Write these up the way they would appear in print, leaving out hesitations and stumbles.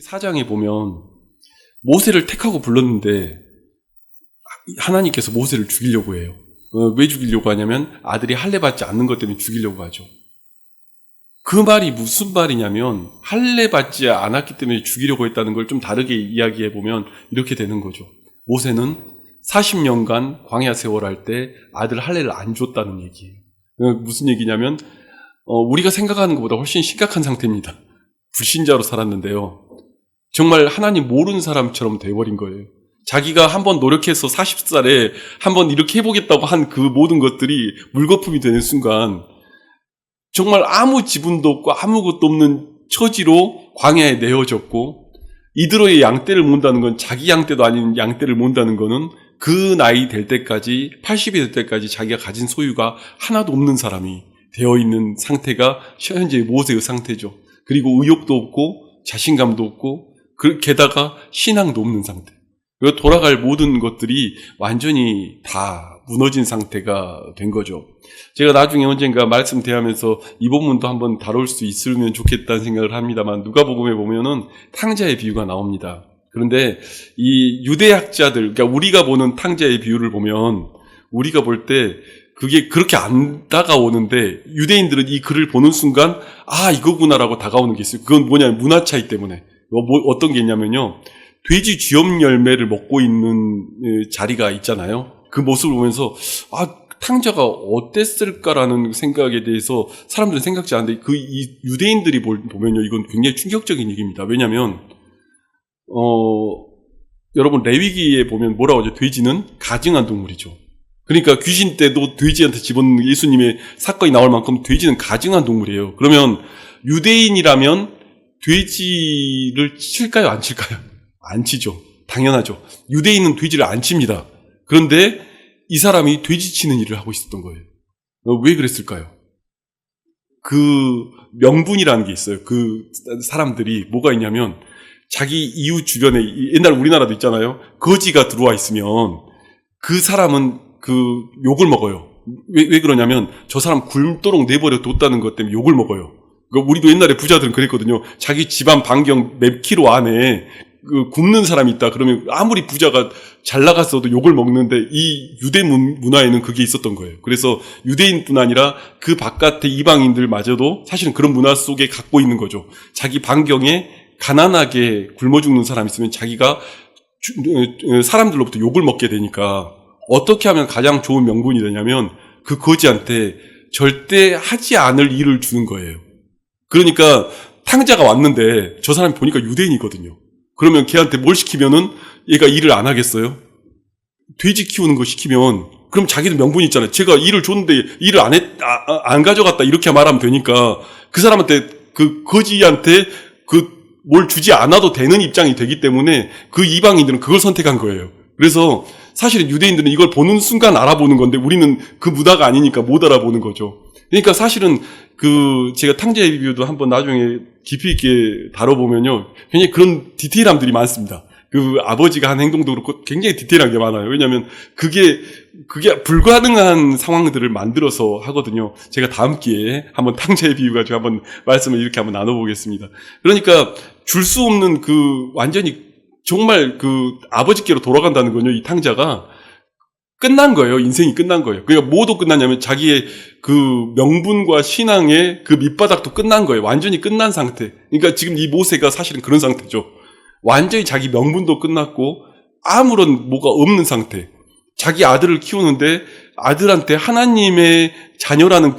사장에 보면 모세를 택하고 불렀는데 하나님께서 모세를 죽이려고 해요. 왜 죽이려고 하냐면 아들이 할례 받지 않는 것 때문에 죽이려고 하죠. 그 말이 무슨 말이냐면 할례 받지 않았기 때문에 죽이려고 했다는 걸 좀 다르게 이야기해 보면 이렇게 되는 거죠. 모세는 40년간 광야 세월할 때 아들 할례를 안 줬다는 얘기예요. 무슨 얘기냐면 우리가 생각하는 것보다 훨씬 심각한 상태입니다. 불신자로 살았는데요. 정말 하나님 모르는 사람처럼 돼버린 거예요. 자기가 한번 노력해서 40살에 한번 이렇게 해보겠다고 한 그 모든 것들이 물거품이 되는 순간 정말 아무 지분도 없고 아무것도 없는 처지로 광야에 내어졌고, 이드로의 양떼를 모은다는 건 자기 양떼도 아닌 양떼를 모은다는 거는 그 나이 될 때까지 80이 될 때까지 자기가 가진 소유가 하나도 없는 사람이 되어 있는 상태가 현재 모세의 상태죠. 그리고 의욕도 없고 자신감도 없고 게다가 신앙도 없는 상태. 그리고 돌아갈 모든 것들이 완전히 다 무너진 상태가 된 거죠. 제가 나중에 언젠가 말씀 대하면서 이 본문도 한번 다룰 수 있으면 좋겠다는 생각을 합니다만, 누가복음에 보면은 탕자의 비유가 나옵니다. 그런데 이 유대학자들, 그러니까 우리가 보는 탕자의 비유를 보면 우리가 볼 때 그게 그렇게 안 다가오는데 유대인들은 이 글을 보는 순간 아 이거구나라고 다가오는 게 있어요. 그건 뭐냐면 문화 차이 때문에. 어떤 게 있냐면요, 돼지 쥐염 열매를 먹고 있는 자리가 있잖아요. 그 모습을 보면서 아 탕자가 어땠을까라는 생각에 대해서 사람들은 생각지 않는데 이 유대인들이 보면요, 이건 굉장히 충격적인 얘기입니다. 왜냐하면 여러분 레위기에 보면 뭐라고 하죠? 돼지는 가증한 동물이죠. 그러니까 귀신 때도 돼지한테 집어넣는 예수님의 사건이 나올 만큼 돼지는 가증한 동물이에요. 그러면 유대인이라면 돼지를 칠까요? 안 칠까요? 안 치죠. 당연하죠. 유대인은 돼지를 안 칩니다. 그런데 이 사람이 돼지 치는 일을 하고 있었던 거예요. 왜 그랬을까요? 그 명분이라는 게 있어요. 그 사람들이 뭐가 있냐면 자기 이웃 주변에, 옛날 우리나라도 있잖아요. 거지가 들어와 있으면 그 사람은 그 욕을 먹어요. 왜 그러냐면 저 사람 굶도록 내버려 뒀다는 것 때문에 욕을 먹어요. 우리도 옛날에 부자들은 그랬거든요. 자기 집안 반경 몇 킬로 안에 굶는 사람이 있다 그러면 아무리 부자가 잘 나갔어도 욕을 먹는데, 이 유대 문화에는 그게 있었던 거예요. 그래서 유대인뿐 아니라 그 바깥의 이방인들마저도 사실은 그런 문화 속에 갖고 있는 거죠. 자기 반경에 가난하게 굶어 죽는 사람이 있으면 자기가 사람들로부터 욕을 먹게 되니까 어떻게 하면 가장 좋은 명분이 되냐면 그 거지한테 절대 하지 않을 일을 주는 거예요. 그러니까 탕자가 왔는데 저 사람이 보니까 유대인이거든요. 그러면 걔한테 뭘 시키면은 얘가 일을 안 하겠어요? 돼지 키우는 거 시키면 그럼 자기도 명분이 있잖아요. 제가 일을 줬는데 일을 안 가져갔다 이렇게 말하면 되니까 그 사람한테 그 거지한테 뭘 주지 않아도 되는 입장이 되기 때문에 그 이방인들은 그걸 선택한 거예요. 그래서 사실은 유대인들은 이걸 보는 순간 알아보는 건데 우리는 그 문화가 아니니까 못 알아보는 거죠. 그러니까 사실은 제가 탕자의 비유도 한번 나중에 깊이 있게 다뤄보면요, 굉장히 그런 디테일함들이 많습니다. 그 아버지가 한 행동도 그렇고 굉장히 디테일한 게 많아요. 왜냐하면 그게 불가능한 상황들을 만들어서 하거든요. 제가 다음 기회에 한번 탕자의 비유 가지고 한번 말씀을 이렇게 한번 나눠보겠습니다. 그러니까 줄 수 없는 완전히 정말 아버지께로 돌아간다는 건요, 이 탕자가 끝난 거예요. 인생이 끝난 거예요. 그러니까 뭐도 끝났냐면 자기의 명분과 신앙의 밑바닥도 끝난 거예요. 완전히 끝난 상태. 그러니까 지금 이 모세가 사실은 그런 상태죠. 완전히 자기 명분도 끝났고 아무런 뭐가 없는 상태. 자기 아들을 키우는데 아들한테 하나님의 자녀라는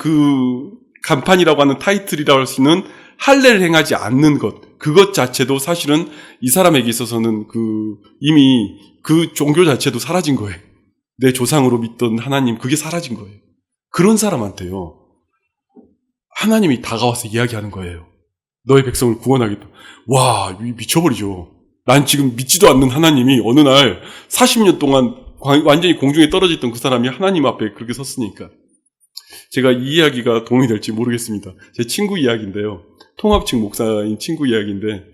간판이라고 하는 타이틀이라고 할 수 있는 할례를 행하지 않는 것, 그것 자체도 사실은 이 사람에게 있어서는 이미 그 종교 자체도 사라진 거예요. 내 조상으로 믿던 하나님, 그게 사라진 거예요. 그런 사람한테요, 하나님이 다가와서 이야기하는 거예요. 너의 백성을 구원하겠다. 와, 미쳐버리죠. 난 지금 믿지도 않는 하나님이 어느 날 40년 동안 완전히 공중에 떨어져 있던 그 사람이 하나님 앞에 그렇게 섰으니까. 제가 이 이야기가 도움이 될지 모르겠습니다. 제 친구 이야기인데요. 통합측 목사인 친구 이야기인데,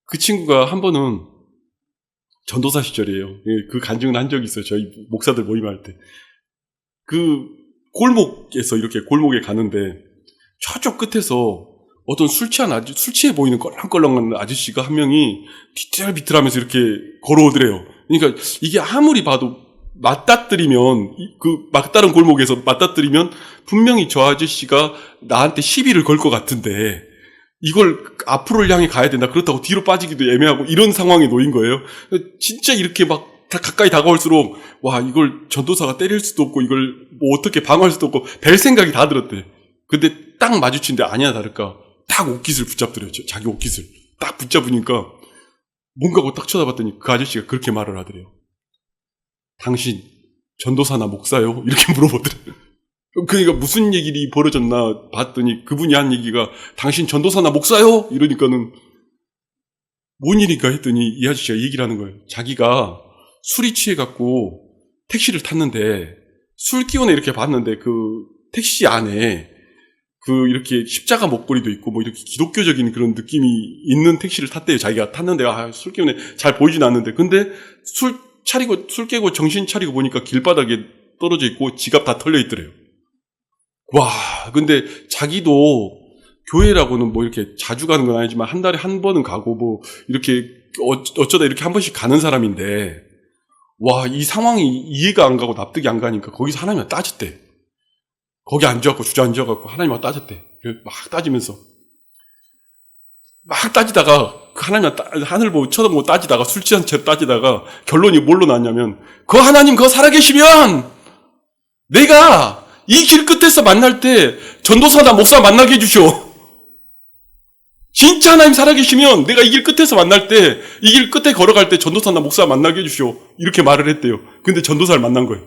그 친구가 한 번은 전도사 시절이에요. 그 간증을 한 적이 있어요. 저희 목사들 모임할 때. 골목에서 이렇게 골목에 가는데 저쪽 끝에서 어떤 술 취해 보이는 껄렁껄렁한 아저씨가 한 명이 비틀비틀하면서 이렇게 걸어오더래요. 그러니까 이게 아무리 봐도 맞닥뜨리면, 그 막다른 골목에서 맞닥뜨리면 분명히 저 아저씨가 나한테 시비를 걸 것 같은데, 이걸 앞으로를 향해 가야 된다. 그렇다고 뒤로 빠지기도 애매하고 이런 상황에 놓인 거예요. 진짜 이렇게 막 가까이 다가올수록, 와, 이걸 전도사가 때릴 수도 없고, 이걸 뭐 어떻게 방어할 수도 없고, 별 생각이 다 들었대. 근데 딱 마주친데 아니야 다를까. 딱 옷깃을 붙잡더래요. 자기 옷깃을. 딱 붙잡으니까 뭔가 딱 쳐다봤더니 그 아저씨가 그렇게 말을 하더래요. 당신 전도사나 목사요? 이렇게 물어보더래요. 그러니까 무슨 얘기이 벌어졌나 봤더니 그분이 한 얘기가 당신 전도사나 목사요? 이러니까는 뭔 일인가 했더니 이 아저씨가 얘기를 하는 거예요. 자기가 술이 취해갖고 택시를 탔는데 술기운에 이렇게 봤는데 그 택시 안에 그 이렇게 십자가 목걸이도 있고 뭐 이렇게 기독교적인 그런 느낌이 있는 택시를 탔대요. 자기가 탔는데 술 기운에 잘 보이진 않는데 근데 술 깨고 정신 차리고 보니까 길바닥에 떨어져 있고 지갑 다 털려 있더래요. 와, 근데 자기도 교회라고는 뭐 이렇게 자주 가는 건 아니지만 한 달에 한 번은 가고 뭐 이렇게 어쩌다 이렇게 한 번씩 가는 사람인데 와, 이 상황이 이해가 안 가고 납득이 안 가니까 거기서 하나님한테 따졌대. 거기 앉아갖고 주저앉아갖고 하나님한테 따졌대. 막 따지면서 막 따지다가 하나님한테 하늘 보고 쳐다보고 따지다가 술 취한 채 따지다가 결론이 뭘로 났냐면 그 하나님 그거 살아계시면 내가 이 길 끝에서 만날 때 전도사나 목사 만나게 해주시오. 진짜 하나님 살아계시면 내가 이 길 끝에서 만날 때 이 길 끝에 걸어갈 때 전도사나 목사 만나게 해주시오. 이렇게 말을 했대요. 근데 전도사를 만난 거예요.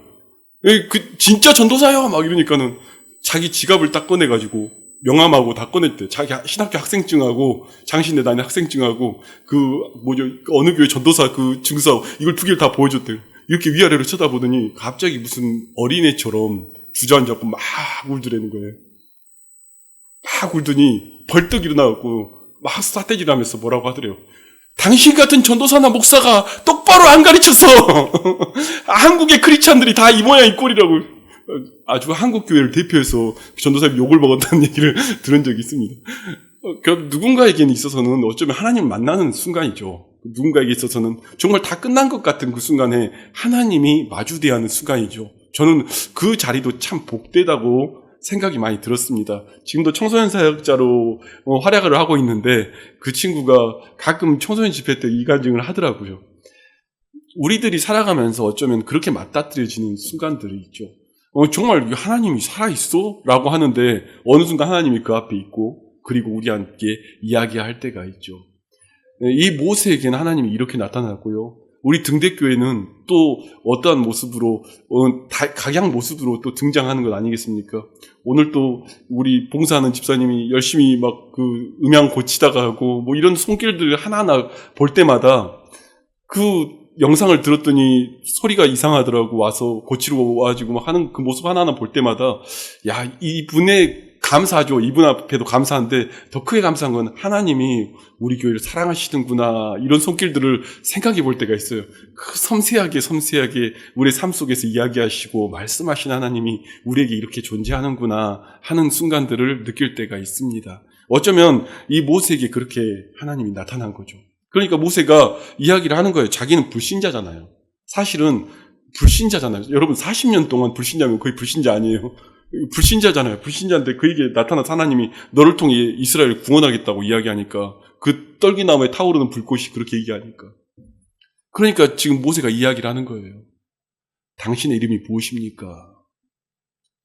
진짜 전도사요? 막 이러니까는 자기 지갑을 딱 꺼내가지고 명함하고 다 꺼냈대. 자기 신학교 학생증하고 장신대 다니는 학생증하고 어느 교회 전도사 그 증서하고 이걸 두 개를 다 보여줬대요. 이렇게 위아래로 쳐다보더니 갑자기 무슨 어린애처럼 주저앉았고 막 울더라는 거예요. 막 울더니 벌떡 일어나갖고 막 삿대질 하면서 뭐라고 하더래요. 당신 같은 전도사나 목사가 똑바로 안 가르쳐서 한국의 크리스찬들이 다 이 모양 이 꼴이라고 아주 한국 교회를 대표해서 전도사님 욕을 먹었다는 얘기를 들은 적이 있습니다. 누군가에게는 있어서는 어쩌면 하나님을 만나는 순간이죠. 누군가에게 있어서는 정말 다 끝난 것 같은 그 순간에 하나님이 마주대하는 순간이죠. 저는 그 자리도 참 복되다고 생각이 많이 들었습니다. 지금도 청소년 사역자로 활약을 하고 있는데 그 친구가 가끔 청소년 집회 때 이간증을 하더라고요. 우리들이 살아가면서 어쩌면 그렇게 맞닥뜨려지는 순간들이 있죠. 정말 하나님이 살아있어? 라고 하는데 어느 순간 하나님이 그 앞에 있고 그리고 우리한테 이야기할 때가 있죠. 이 모세에게는 하나님이 이렇게 나타났고요. 우리 등대교회는 또 어떠한 모습으로 각양 모습으로 또 등장하는 것 아니겠습니까? 오늘 또 우리 봉사하는 집사님이 열심히 막 그 음향 고치다가 하고 뭐 이런 손길들을 하나하나 볼 때마다 그 영상을 들었더니 소리가 이상하더라고 와서 고치러 와가지고 막 하는 그 모습 하나하나 볼 때마다 야, 이분의 감사하죠. 이분 앞에도 감사한데 더 크게 감사한 건 하나님이 우리 교회를 사랑하시는구나 이런 손길들을 생각해 볼 때가 있어요. 그 섬세하게 우리의 삶 속에서 이야기하시고 말씀하신 하나님이 우리에게 이렇게 존재하는구나 하는 순간들을 느낄 때가 있습니다. 어쩌면 이 모세에게 그렇게 하나님이 나타난 거죠. 그러니까 모세가 이야기를 하는 거예요. 자기는 불신자잖아요. 사실은 불신자잖아요. 여러분 40년 동안 불신자면 거의 불신자 아니에요. 불신자잖아요. 불신자인데 그에게 나타난 하나님이 너를 통해 이스라엘을 구원하겠다고 이야기하니까 그 떨기나무에 타오르는 불꽃이 그렇게 얘기하니까. 그러니까 지금 모세가 이야기를 하는 거예요. 당신의 이름이 무엇입니까?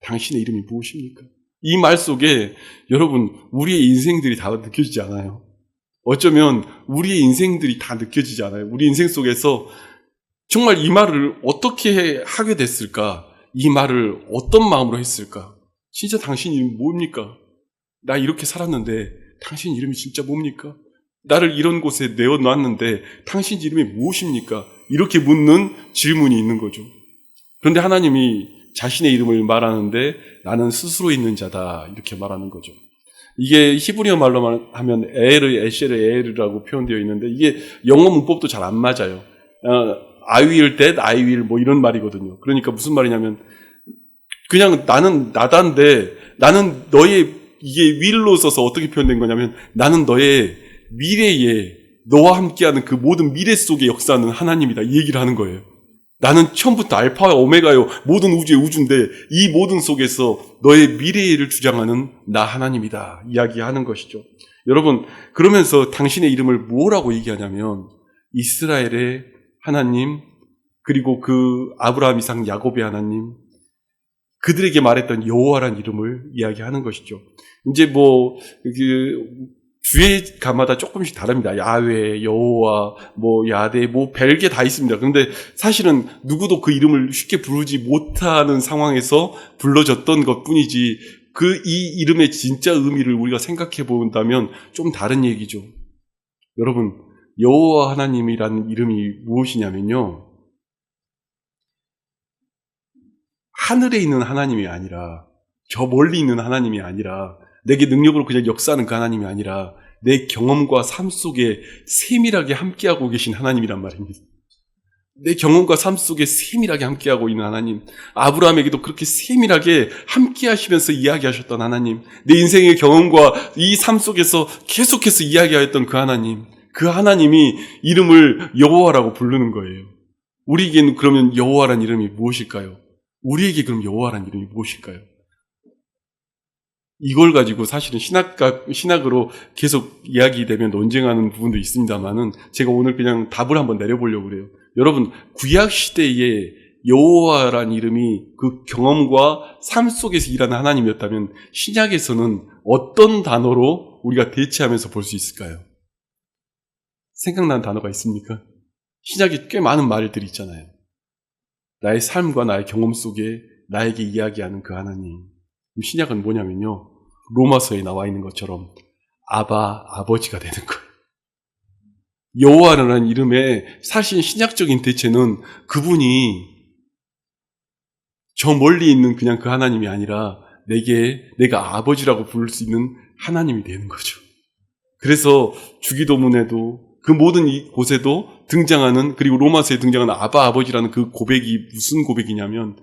당신의 이름이 무엇입니까? 이 말 속에 여러분 우리의 인생들이 다 느껴지지 않아요? 어쩌면 우리의 인생들이 다 느껴지지 않아요? 우리 인생 속에서 정말 이 말을 어떻게 하게 됐을까? 이 말을 어떤 마음으로 했을까? 진짜 당신 이름이 뭡니까? 나 이렇게 살았는데 당신 이름이 진짜 뭡니까? 나를 이런 곳에 내어놨는데 당신 이름이 무엇입니까? 이렇게 묻는 질문이 있는 거죠. 그런데 하나님이 자신의 이름을 말하는데 나는 스스로 있는 자다 이렇게 말하는 거죠. 이게 히브리어 말로 하면 에쉐르라고 표현되어 있는데 이게 영어 문법도 잘 안 맞아요. I will that, I will 뭐 이런 말이거든요. 그러니까 무슨 말이냐면 그냥 나는 나다인데 나는 너의 이게 will로 써서 어떻게 표현된 거냐면 나는 너의 미래에 너와 함께하는 그 모든 미래 속에 역사하는 하나님이다. 이 얘기를 하는 거예요. 나는 처음부터 알파와 오메가요. 모든 우주의 우주인데 이 모든 속에서 너의 미래를 주장하는 나 하나님이다. 이야기하는 것이죠. 여러분, 그러면서 당신의 이름을 뭐라고 얘기하냐면 이스라엘의 하나님, 그리고 그 아브라함, 이삭, 야곱의 하나님, 그들에게 말했던 여호와란 이름을 이야기하는 것이죠. 이제 주의가마다 조금씩 다릅니다. 야훼, 여호와, 야대, 별게 다 있습니다. 그런데 사실은 누구도 그 이름을 쉽게 부르지 못하는 상황에서 불러졌던 것 뿐이지, 이 이름의 진짜 의미를 우리가 생각해 본다면 좀 다른 얘기죠. 여러분, 여호와 하나님이라는 이름이 무엇이냐면요. 하늘에 있는 하나님이 아니라, 저 멀리 있는 하나님이 아니라, 내게 능력으로 그냥 역사하는 그 하나님이 아니라 내 경험과 삶 속에 세밀하게 함께하고 계신 하나님이란 말입니다. 내 경험과 삶 속에 세밀하게 함께하고 있는 하나님, 아브라함에게도 그렇게 세밀하게 함께하시면서 이야기하셨던 하나님, 내 인생의 경험과 이 삶 속에서 계속해서 이야기하였던 그 하나님, 그 하나님이 이름을 여호와라고 부르는 거예요. 우리에게는 그러면 여호와란 이름이 무엇일까요? 우리에게 그럼 여호와란 이름이 무엇일까요? 이걸 가지고 사실은 신학으로 계속 이야기되면 논쟁하는 부분도 있습니다만은 제가 오늘 그냥 답을 한번 내려보려고 그래요. 여러분, 구약 시대에 여호와란 이름이 그 경험과 삶 속에서 일하는 하나님이었다면 신약에서는 어떤 단어로 우리가 대체하면서 볼 수 있을까요? 생각나는 단어가 있습니까? 신약에 꽤 많은 말들이 있잖아요. 나의 삶과 나의 경험 속에 나에게 이야기하는 그 하나님. 신약은 뭐냐면요. 로마서에 나와 있는 것처럼 아버지가 되는 거예요. 여호와라는 이름의 사실 신약적인 대체는 그분이 저 멀리 있는 그냥 그 하나님이 아니라 내가 아버지라고 부를 수 있는 하나님이 되는 거죠. 그래서 주기도문에도 그 모든 곳에도 등장하는, 그리고 로마서에 등장하는 아버지라는 그 고백이 무슨 고백이냐면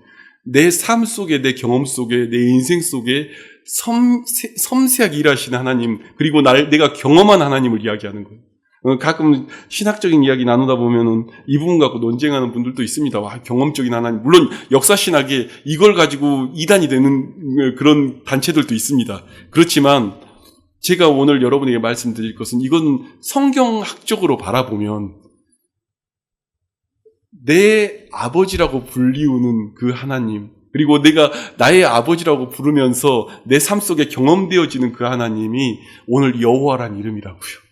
내 삶 속에, 내 경험 속에, 내 인생 속에 섬세하게 일하시는 하나님, 그리고 내가 경험한 하나님을 이야기하는 거예요. 가끔 신학적인 이야기 나누다 보면은 이 부분 갖고 논쟁하는 분들도 있습니다. 와, 경험적인 하나님. 물론 역사신학에 이걸 가지고 이단이 되는 그런 단체들도 있습니다. 그렇지만 제가 오늘 여러분에게 말씀드릴 것은 이건 성경학적으로 바라보면 내 아버지라고 불리우는 그 하나님, 그리고 내가 나의 아버지라고 부르면서 내 삶 속에 경험되어지는 그 하나님이 오늘 여호와란 이름이라고요.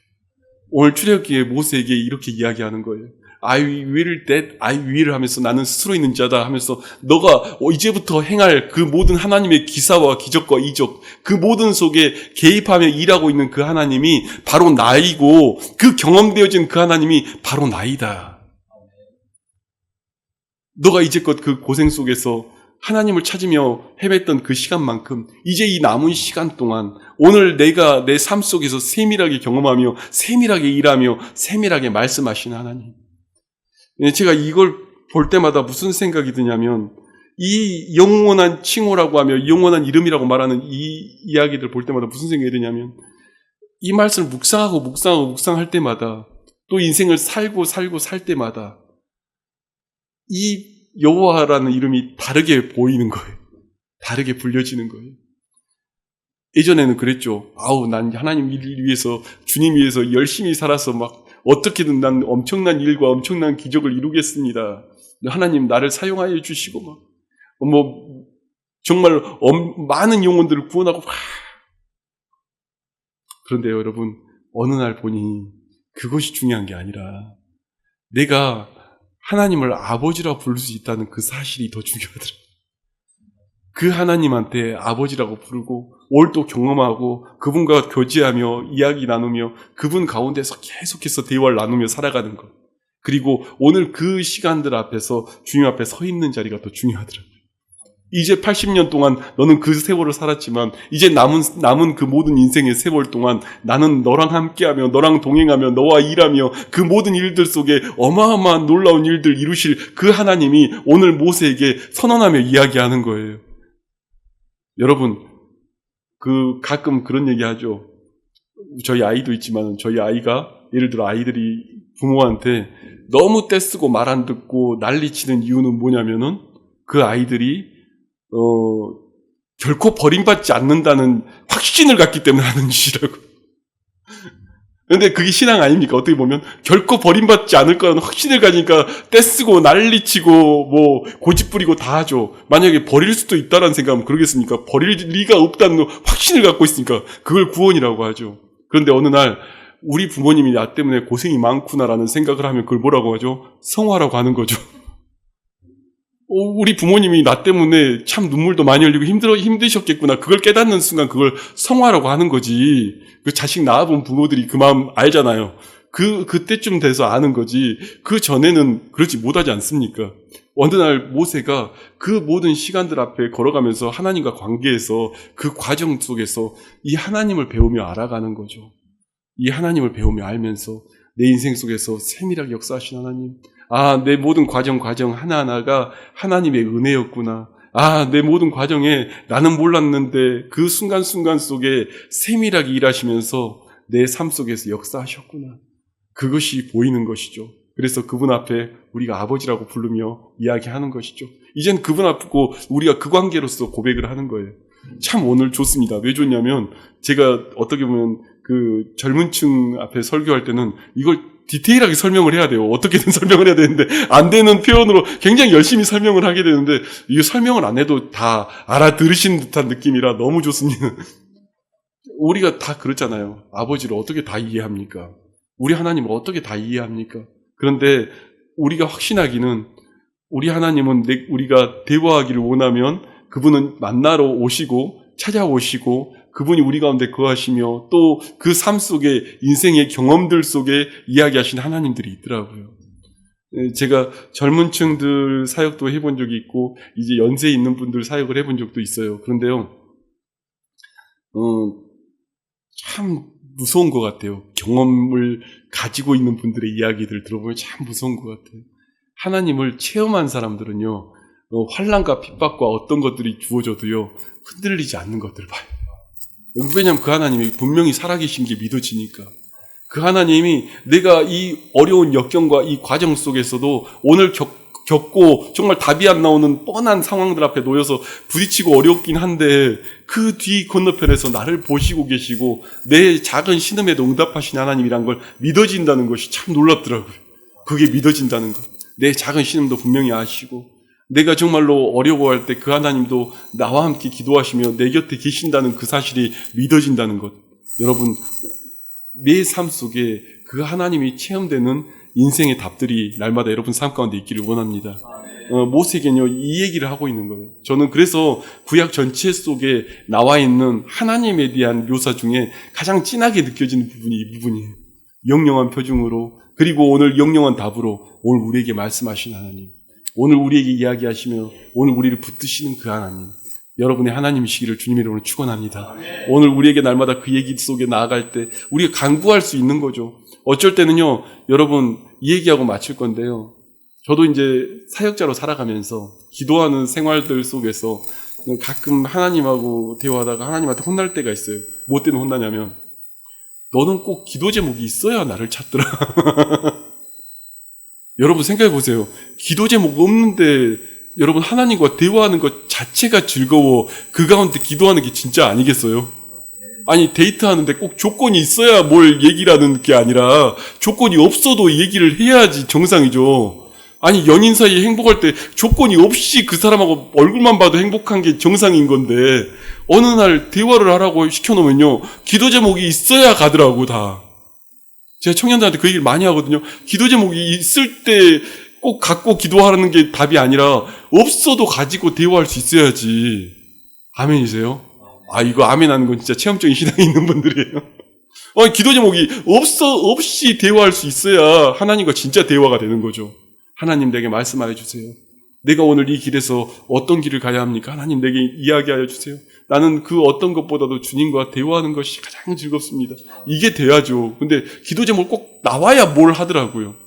오늘 출애굽기에 모세에게 이렇게 이야기하는 거예요. I will 하면서 나는 스스로 있는 자다 하면서 너가 이제부터 행할 그 모든 하나님의 기사와 기적과 이적, 그 모든 속에 개입하며 일하고 있는 그 하나님이 바로 나이고 그 경험되어진 그 하나님이 바로 나이다. 너가 이제껏 그 고생 속에서 하나님을 찾으며 헤맸던 그 시간만큼 이제 이 남은 시간 동안 오늘 내가 내 삶 속에서 세밀하게 경험하며 세밀하게 일하며 세밀하게 말씀하시는 하나님. 제가 이걸 볼 때마다 무슨 생각이 드냐면 이 영원한 칭호라고 하며 영원한 이름이라고 말하는 이 이야기들 볼 때마다 무슨 생각이 드냐면 이 말씀을 묵상할 때마다 또 인생을 살고 살 때마다 이 여호와라는 이름이 다르게 보이는 거예요. 다르게 불려지는 거예요. 예전에는 그랬죠. 난 하나님 일을 위해서, 주님 위해서 열심히 살아서 막 어떻게든 난 엄청난 일과 엄청난 기적을 이루겠습니다. 하나님 나를 사용하여 주시고 막 정말 많은 영혼들을 구원하고 그런데요, 여러분, 어느 날 보니 그것이 중요한 게 아니라 내가 하나님을 아버지라고 부를 수 있다는 그 사실이 더 중요하더라고요. 그 하나님한테 아버지라고 부르고 오늘도 경험하고 그분과 교제하며 이야기 나누며 그분 가운데서 계속해서 대화를 나누며 살아가는 것. 그리고 오늘 그 시간들 앞에서 주님 앞에 서 있는 자리가 더 중요하더라고요. 이제 80년 동안 너는 그 세월을 살았지만 이제 남은 그 모든 인생의 세월 동안 나는 너랑 함께하며 너랑 동행하며 너와 일하며 그 모든 일들 속에 어마어마한 놀라운 일들 이루실 그 하나님이 오늘 모세에게 선언하며 이야기하는 거예요. 여러분, 가끔 그런 얘기 하죠. 저희 아이도 있지만 저희 아이가 예를 들어 아이들이 부모한테 너무 떼쓰고 말 안 듣고 난리치는 이유는 뭐냐면은 그 아이들이 결코 버림받지 않는다는 확신을 갖기 때문에 하는 짓이라고. 근데 그게 신앙 아닙니까? 어떻게 보면 결코 버림받지 않을 거라는 확신을 가지니까 떼쓰고 난리치고 뭐 고집부리고 다 하죠. 만약에 버릴 수도 있다라는 생각하면 그러겠습니까? 버릴 리가 없다는 확신을 갖고 있으니까 그걸 구원이라고 하죠. 그런데 어느 날 우리 부모님이 나 때문에 고생이 많구나라는 생각을 하면 그걸 뭐라고 하죠? 성화라고 하는 거죠. 우리 부모님이 나 때문에 참 눈물도 많이 흘리고 힘드셨겠구나. 그걸 깨닫는 순간 그걸 성화라고 하는 거지. 그 자식 낳아본 부모들이 그 마음 알잖아요. 그때쯤 돼서 아는 거지. 그 전에는 그렇지 못하지 않습니까? 어느 날 모세가 그 모든 시간들 앞에 걸어가면서 하나님과 관계에서 그 과정 속에서 이 하나님을 배우며 알아가는 거죠. 이 하나님을 배우며 알면서 내 인생 속에서 세밀하게 역사하신 하나님. 내 모든 과정 하나하나가 하나님의 은혜였구나. 내 모든 과정에 나는 몰랐는데 그 순간순간 속에 세밀하게 일하시면서 내 삶 속에서 역사하셨구나. 그것이 보이는 것이죠. 그래서 그분 앞에 우리가 아버지라고 부르며 이야기하는 것이죠. 이젠 그분 앞고 우리가 그 관계로서 고백을 하는 거예요. 참 오늘 좋습니다. 왜 좋냐면 제가 어떻게 보면 그 젊은 층 앞에 설교할 때는 이걸 디테일하게 설명을 해야 돼요. 어떻게든 설명을 해야 되는데 안 되는 표현으로 굉장히 열심히 설명을 하게 되는데 이게 설명을 안 해도 다 알아들으신 듯한 느낌이라 너무 좋습니다. 우리가 다 그렇잖아요. 아버지를 어떻게 다 이해합니까? 우리 하나님을 어떻게 다 이해합니까? 그런데 우리가 확신하기는 우리 하나님은 우리가 대화하기를 원하면 그분은 만나러 오시고 찾아오시고 그분이 우리 가운데 거하시며 또 그 삶 속에 인생의 경험들 속에 이야기하신 하나님들이 있더라고요. 제가 젊은 층들 사역도 해본 적이 있고 이제 연세 있는 분들 사역을 해본 적도 있어요. 그런데요, 참 무서운 것 같아요. 경험을 가지고 있는 분들의 이야기들 들어보면 참 무서운 것 같아요. 하나님을 체험한 사람들은요, 환난과 핍박과 어떤 것들이 주어져도요, 흔들리지 않는 것들을 봐요. 왜냐하면 그 하나님이 분명히 살아계신 게 믿어지니까. 그 하나님이 내가 이 어려운 역경과 이 과정 속에서도 오늘 겪고 정말 답이 안 나오는 뻔한 상황들 앞에 놓여서 부딪히고 어렵긴 한데 그 뒤 건너편에서 나를 보시고 계시고 내 작은 신음에도 응답하신 하나님이란 걸 믿어진다는 것이 참 놀랍더라고요. 그게 믿어진다는 것. 내 작은 신음도 분명히 아시고 내가 정말로 어려워할 때 그 하나님도 나와 함께 기도하시며 내 곁에 계신다는 그 사실이 믿어진다는 것. 여러분, 내 삶 속에 그 하나님이 체험되는 인생의 답들이 날마다 여러분 삶 가운데 있기를 원합니다. 모세에게는요, 이 얘기를 하고 있는 거예요. 저는 그래서 구약 전체 속에 나와 있는 하나님에 대한 묘사 중에 가장 진하게 느껴지는 부분이 이 부분이에요. 영영한 표정으로, 그리고 오늘 영영한 답으로 오늘 우리에게 말씀하신 하나님, 오늘 우리에게 이야기하시며 오늘 우리를 붙드시는 그 하나님, 여러분의 하나님이시기를 주님의 이름으로 축원합니다. 오늘 우리에게 날마다 그 얘기 속에 나아갈 때 우리가 간구할 수 있는 거죠. 어쩔 때는요, 여러분 이 얘기하고 마칠 건데요. 저도 이제 사역자로 살아가면서 기도하는 생활들 속에서 가끔 하나님하고 대화하다가 하나님한테 혼날 때가 있어요. 뭐 때문에 혼나냐면 너는 꼭 기도 제목이 있어야 나를 찾더라. 여러분 생각해 보세요. 기도 제목 없는데 여러분 하나님과 대화하는 것 자체가 즐거워 그 가운데 기도하는 게 진짜 아니겠어요? 아니 데이트하는데 꼭 조건이 있어야 뭘 얘기를 하는 게 아니라 조건이 없어도 얘기를 해야지 정상이죠. 아니 연인 사이에 행복할 때 조건이 없이 그 사람하고 얼굴만 봐도 행복한 게 정상인 건데 어느 날 대화를 하라고 시켜놓으면요 기도 제목이 있어야 가더라고 다. 제가 청년들한테 그 얘기를 많이 하거든요. 기도 제목이 있을 때 꼭 갖고 기도하는 게 답이 아니라 없어도 가지고 대화할 수 있어야지. 아멘이세요? 이거 아멘 하는 건 진짜 체험적인 신앙이 있는 분들이에요. 기도 제목이 없이 대화할 수 있어야 하나님과 진짜 대화가 되는 거죠. 하나님 내게 말씀하여 주세요. 내가 오늘 이 길에서 어떤 길을 가야 합니까? 하나님 내게 이야기하여 주세요. 나는 그 어떤 것보다도 주님과 대화하는 것이 가장 즐겁습니다. 이게 돼야죠. 근데 기도 제목 꼭 나와야 뭘 하더라고요.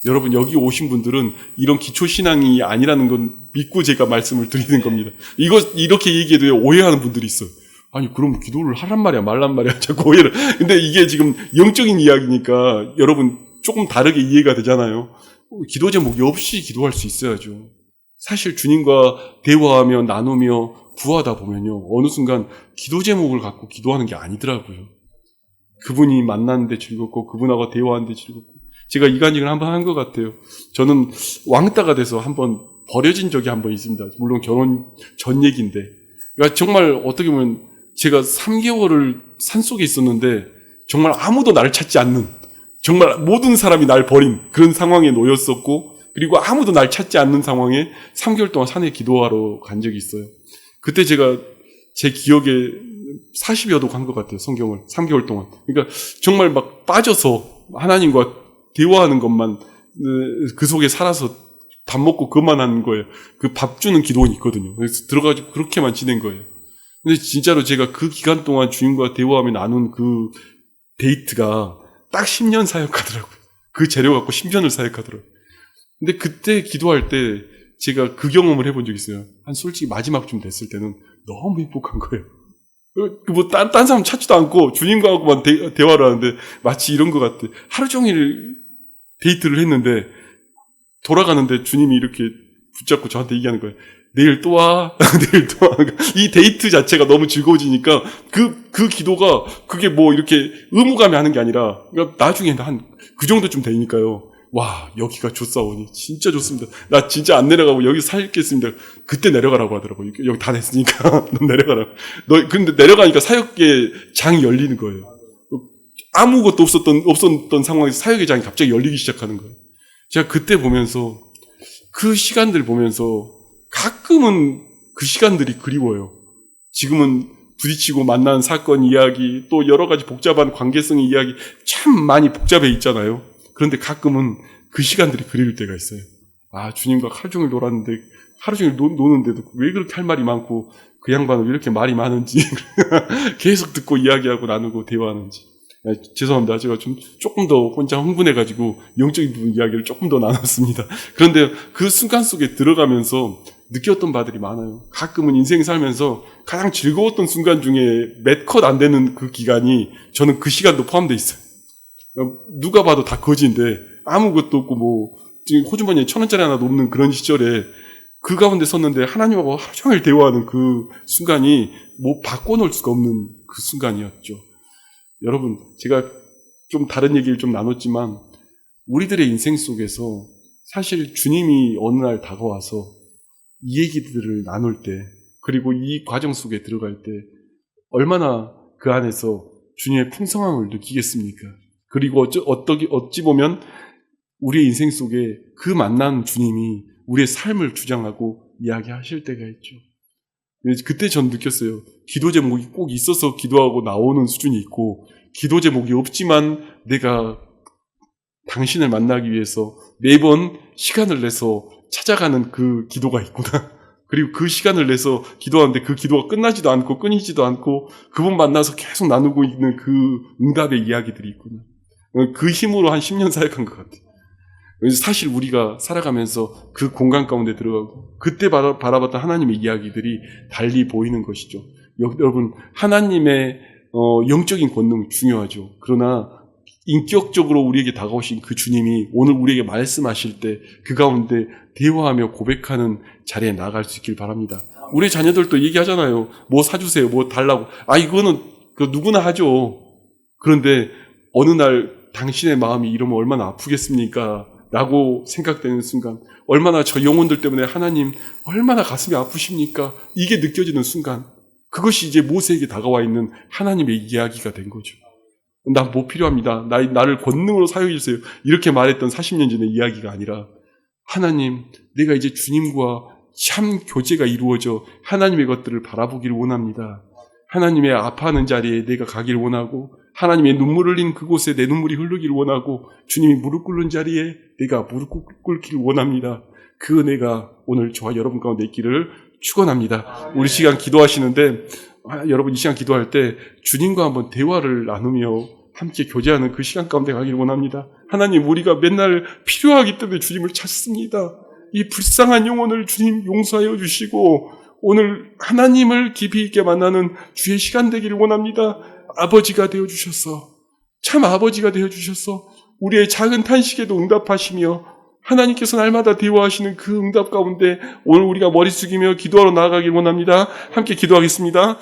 여러분 여기 오신 분들은 이런 기초신앙이 아니라는 건 믿고 제가 말씀을 드리는 겁니다. 이거 이렇게 얘기해도 오해하는 분들이 있어요. 아니, 그럼 기도를 하란 말이야, 말란 말이야, 자꾸 오해를. 근데 이게 지금 영적인 이야기니까 여러분 조금 다르게 이해가 되잖아요. 기도 제목이 없이 기도할 수 있어야죠. 사실 주님과 대화하며 나누며 구하다 보면요, 어느 순간 기도 제목을 갖고 기도하는 게 아니더라고요. 그분이 만났는데 즐겁고 그분하고 대화하는데 즐겁고. 제가 이간질을 한번 한 것 같아요. 저는 왕따가 돼서 한번 버려진 적이 한번 있습니다. 물론 결혼 전 얘기인데. 그러니까 정말 어떻게 보면 제가 3개월을 산속에 있었는데 정말 아무도 나를 찾지 않는, 정말 모든 사람이 날 버린 그런 상황에 놓였었고, 그리고 아무도 날 찾지 않는 상황에 3개월 동안 산에 기도하러 간 적이 있어요. 그때 제가 제 기억에 40여 독 한 것 같아요, 성경을. 3개월 동안. 그러니까 정말 막 빠져서 하나님과 대화하는 것만, 그 속에 살아서 밥 먹고 그것만 하는 거예요. 그 밥 주는 기도원이 있거든요. 그래서 들어가지고 그렇게만 지낸 거예요. 근데 진짜로 제가 그 기간 동안 주님과 대화하며 나눈 그 데이트가 딱 10년 사역하더라고요. 그 재료 갖고 10년을 사역하더라고요. 근데 그때 기도할 때 제가 그 경험을 해본 적이 있어요. 한 솔직히 마지막쯤 됐을 때는 너무 행복한 거예요. 뭐 딴 사람 찾지도 않고 주님과만 대화를 하는데 마치 이런 것 같아. 하루 종일 데이트를 했는데 돌아가는데 주님이 이렇게 붙잡고 저한테 얘기하는 거예요. 내일 또 와. 내일 또 와. 이 데이트 자체가 너무 즐거워지니까 그 기도가 그게 뭐 이렇게 의무감이 하는 게 아니라, 그러니까 나중에 그 정도쯤 되니까요. 와, 여기가 좋사오니 진짜 좋습니다. 나 진짜 안 내려가고 여기 살겠습니다. 그때 내려가라고 하더라고요. 여기 다 됐으니까 너 내려가라고. 근데 내려가니까 사역의 장이 열리는 거예요. 아무것도 없었던 상황에서 사역의 장이 갑자기 열리기 시작하는 거예요. 제가 그때 보면서, 그 시간들 보면서 가끔은 그 시간들이 그리워요. 지금은 부딪히고 만난 사건 이야기, 또 여러 가지 복잡한 관계성의 이야기 참 많이 복잡해 있잖아요. 그런데 가끔은 그 시간들이 그리울 때가 있어요. 아, 주님과 하루 종일 놀았는데, 하루 종일 노는데도 왜 그렇게 할 말이 많고, 그 양반은 왜 이렇게 말이 많은지 계속 듣고 이야기하고 나누고 대화하는지. 죄송합니다. 제가 조금 더 혼자 흥분해가지고 영적인 부분 이야기를 조금 더 나눴습니다. 그런데 그 순간 속에 들어가면서 느꼈던 바들이 많아요. 가끔은 인생 살면서 가장 즐거웠던 순간 중에 몇 컷 안 되는 그 기간이 저는 그 시간도 포함되어 있어요. 누가 봐도 다 거지인데 아무것도 없고 뭐 지금 호주머니에 1,000원짜리 하나도 없는 그런 시절에 그 가운데 섰는데 하나님하고 하루 종일 대화하는 그 순간이 뭐 바꿔놓을 수가 없는 그 순간이었죠. 여러분, 제가 좀 다른 얘기를 좀 나눴지만 우리들의 인생 속에서 사실 주님이 어느 날 다가와서 이 얘기들을 나눌 때, 그리고 이 과정 속에 들어갈 때 얼마나 그 안에서 주님의 풍성함을 느끼겠습니까? 그리고 어찌 보면 우리의 인생 속에 그 만난 주님이 우리의 삶을 주장하고 이야기하실 때가 있죠. 그때 전 느꼈어요. 기도 제목이 꼭 있어서 기도하고 나오는 수준이 있고, 기도 제목이 없지만 내가 당신을 만나기 위해서 매번 시간을 내서 찾아가는 그 기도가 있구나. 그리고 그 시간을 내서 기도하는데 그 기도가 끝나지도 않고 끊이지도 않고 그분 만나서 계속 나누고 있는 그 응답의 이야기들이 있구나. 그 힘으로 한 10년 사역한 것 같아요. 사실 우리가 살아가면서 그 공간 가운데 들어가고 그때 바라봤던 하나님의 이야기들이 달리 보이는 것이죠. 여러분, 하나님의 영적인 권능 중요하죠. 그러나 인격적으로 우리에게 다가오신 그 주님이 오늘 우리에게 말씀하실 때 그 가운데 대화하며 고백하는 자리에 나아갈 수 있길 바랍니다. 우리 자녀들도 얘기하잖아요. 뭐 사주세요, 뭐 달라고. 이거는 누구나 하죠. 그런데 어느 날 당신의 마음이 이러면 얼마나 아프겠습니까? 라고 생각되는 순간, 얼마나 저 영혼들 때문에 하나님 얼마나 가슴이 아프십니까? 이게 느껴지는 순간, 그것이 이제 모세에게 다가와 있는 하나님의 이야기가 된 거죠. 난 뭐 필요합니다. 나를 권능으로 사용해 주세요. 이렇게 말했던 40년 전의 이야기가 아니라, 하나님, 내가 이제 주님과 참 교제가 이루어져 하나님의 것들을 바라보기를 원합니다. 하나님의 아파하는 자리에 내가 가기를 원하고, 하나님의 눈물 흘린 그곳에 내 눈물이 흐르기를 원하고, 주님이 무릎 꿇는 자리에 내가 무릎 꿇기를 원합니다. 그 은혜가 오늘 저와 여러분 가운데 있기를 축원합니다. 우리 시간 기도하시는데, 여러분 이 시간 기도할 때 주님과 한번 대화를 나누며 함께 교제하는 그 시간 가운데 가기를 원합니다. 하나님, 우리가 맨날 필요하기 때문에 주님을 찾습니다. 이 불쌍한 영혼을 주님 용서하여 주시고, 오늘 하나님을 깊이 있게 만나는 주의 시간 되기를 원합니다. 아버지가 되어주셨어. 참 아버지가 되어주셨어. 우리의 작은 탄식에도 응답하시며 하나님께서 날마다 대화하시는 그 응답 가운데 오늘 우리가 머리 숙이며 기도하러 나아가길 원합니다. 함께 기도하겠습니다.